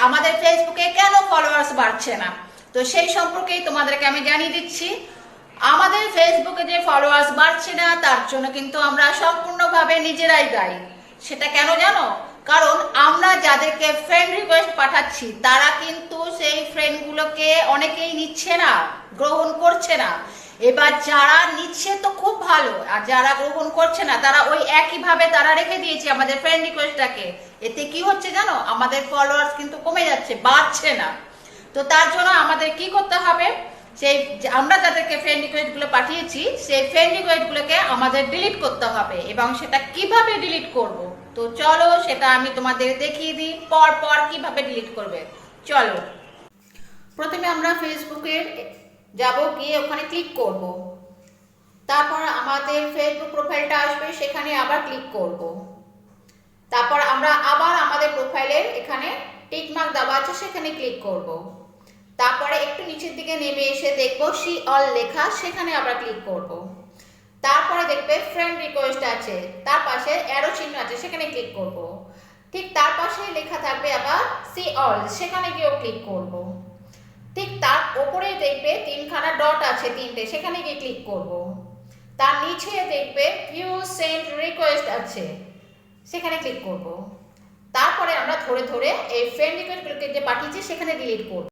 আমাদের ফেসবুকে কেন ফলোয়ার্স বাড়ছে না, তো সেই সম্পর্কেই তোমাদেরকে আমি জানিয়ে দিচ্ছি। আমাদের ফেসবুকে যে ফলোয়ার্স বাড়ছে না তার জন্য কিন্তু আমরা সম্পূর্ণভাবে নিজেরাই দায়ী। সেটা কেন জানো? কারণ আমরা যাদেরকে ফ্রেন্ড রিকোয়েস্ট পাঠাচ্ছি তারা কিন্তু সেই ফ্রেন্ডগুলোকে অনেকেই নিচ্ছে না, গ্রহণ করছে না। এবার যারা নিচ্ছে তো খুব ভালো, আর যারা গ্রহণ করছে না তারা ওই একইভাবে তারা রেখে দিয়েছে আমাদের ফ্রেন্ড রিকোয়েস্টটাকে। এতে কি হচ্ছে জানো? আমাদের ফলোয়ার্স কিন্তু কমে যাচ্ছে, বাড়ছে না। তো তার জন্য আমাদের কি করতে হবে, সেই আমরা যাদেরকে ফ্রেন্ড রিকোয়েস্ট গুলো পাঠিয়েছি সেই ফ্রেন্ড রিকোয়েস্ট গুলোকে আমাদের ডিলিট করতে হবে। এবং সেটা কিভাবে ডিলিট করব, তো চলো সেটা আমি তোমাদের দেখিয়ে দিই পর পর কিভাবে ডিলিট করবে। চলো, প্রথমে আমরা ফেসবুকের যাব, গিয়ে ওখানে ক্লিক করব। তারপর আমাদের ফেসবুক প্রোফাইলটা আসবে, সেখানে আবার ক্লিক করব। তারপর আমরা আবার আমাদের প্রোফাইলের এখানে টিক মার্ক দেওয়া আছে সেখানে ক্লিক করব। তারপরে একটু নিচের দিকে নেমে এসে দেখব সি অল লেখা, সেখানে আবার ক্লিক করব। তারপরে দেখবে ফ্রেন্ড রিকোয়েস্ট আছে, তার পাশে অ্যারো চিহ্ন আছে, সেখানে ক্লিক করব। ঠিক তার পাশে লেখা থাকবে আবার সি অল, সেখানে গিয়েও ক্লিক করব। ঠিক তার উপরে দেখবে তিনখানা ডট আছে, তিনটে, সেখানে গিয়ে ক্লিক করব। তার নিচে দেখবে ভিউ সেন্ড রিকোয়েস্ট আছে, সেখানে ক্লিক করব। তারপরে আমরা ধরে ধরে এই ফ্রেন্ড রিকোয়েস্টগুলোকে যে পাঠিয়েছি সেখানে ডিলিট করব।